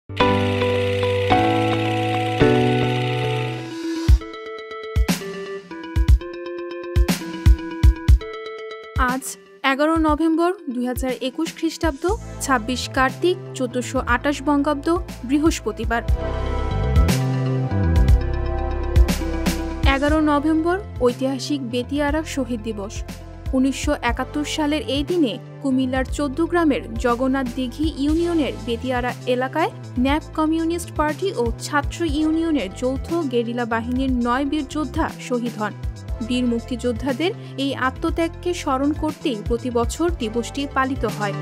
আজ 11 নভেম্বর 2021 খ্রিস্টাব্দ, 26 কার্তিক 1428 বঙ্গাব্দ, বৃহস্পতিবার। 11 নভেম্বর ঐতিহাসিক বেতিয়ারা শহীদ দিবস। 1971 সালের এই দিনে কুমিল্লার 14 গ্রামের জগন্নাথ দিঘি ইউনিয়নের বেতিয়ারা এলাকায় ন্যাপ কমিউনিস্ট পার্টি ও ছাত্র ইউনিয়নের যৌথ গেরিলা বাহিনীর 9 বীর যোদ্ধা শহীদ হন। বীর মুক্তিযোদ্ধাদের এই আত্মত্যাগকে স্মরণ করতেই প্রতি বছর দিবসটি পালিত হয়।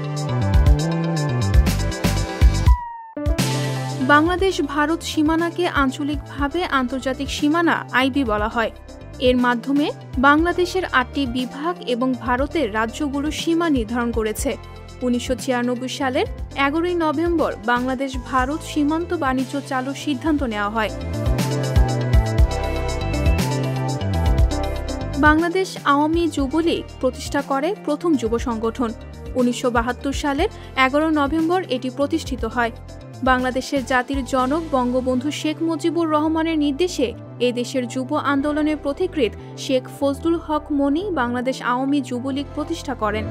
বাংলাদেশ ভারত সীমানাকে আঞ্চলিকভাবে আন্তর্জাতিক সীমানা আইবি বলা হয়। এর মাধ্যমে বাংলাদেশের 8টি বিভাগ এবং ভারতের রাজ্যগুলোর সীমা নির্ধারণ করেছে। 1996 সালের 11 নভেম্বর বাংলাদেশ ভারত সীমান্ত বাণিজ্য চালুর সিদ্ধান্ত নেওয়া হয়। বাংলাদেশ আওয়ামী যুবলীগ প্রতিষ্ঠা করে প্রথম যুব সংগঠন। 1972 সালের 11 নভেম্বর এটি প্রতিষ্ঠিত হয়। বাংলাদেশের জাতির জনক বঙ্গবন্ধু শেখ মুজিবুর রহমানের নির্দেশে এ দেশের যুব আন্দোলনের পথিকৃৎ শেখ ফজলুল হক মনি বাংলাদেশ আওয়ামী যুবলীগ প্রতিষ্ঠা করেন।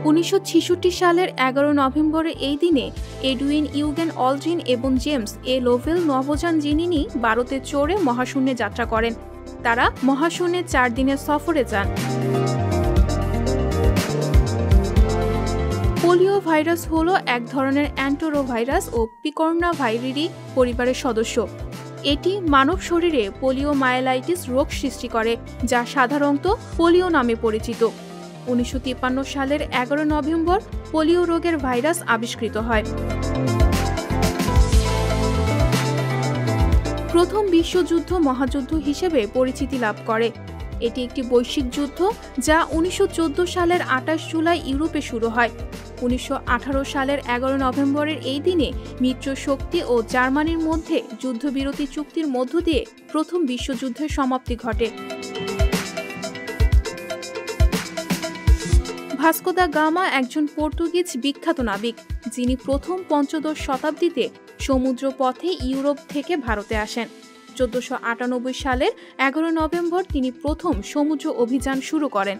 1966 সালের 11 নভেম্বরে এই দিনে এডুইন ইউগেন অলড্রিন এবং জেমস এ লোভেল নভোযান জিনিনি ভারতে চড়ে মহাশূন্যে যাত্রা করেন। তারা মহাশূন্যে 4 দিনের সফরে যান। পোলিও ভাইরাস হল এক ধরনের অ্যান্টোরোভাইরাস ও পিকর্নাভাইরিরি পরিবারের সদস্য। এটি মানব শরীরে পোলিওমাইলাইটিস রোগ সৃষ্টি করে, যা সাধারণত পোলিও নামে পরিচিত। 1953 সালের 11 নভেম্বর পোলিও রোগের ভাইরাস আবিষ্কৃত হয়। প্রথম বিশ্বযুদ্ধ মহাযুদ্ধ হিসেবে পরিচিতি লাভ করে। এটি একটি বৈশ্বিক যুদ্ধ যা 1914 সালের 28 জুলাই ইউরোপে শুরু হয়। 1918 সালের 11 নভেম্বরের এই দিনে মিত্র শক্তি ও জার্মানির মধ্যে যুদ্ধবিরতি চুক্তির মধ্য দিয়ে প্রথম বিশ্বযুদ্ধের সমাপ্তি ঘটে। ভাস্কো দা গামা একজন পর্তুগিজ বিখ্যাত নাবিক, যিনি প্রথম পঞ্চদশ শতাব্দীতে সমুদ্র পথে ইউরোপ থেকে ভারতে আসেন। 1498 সালের 11 নভেম্বর তিনি প্রথম সমুদ্র অভিযান শুরু করেন।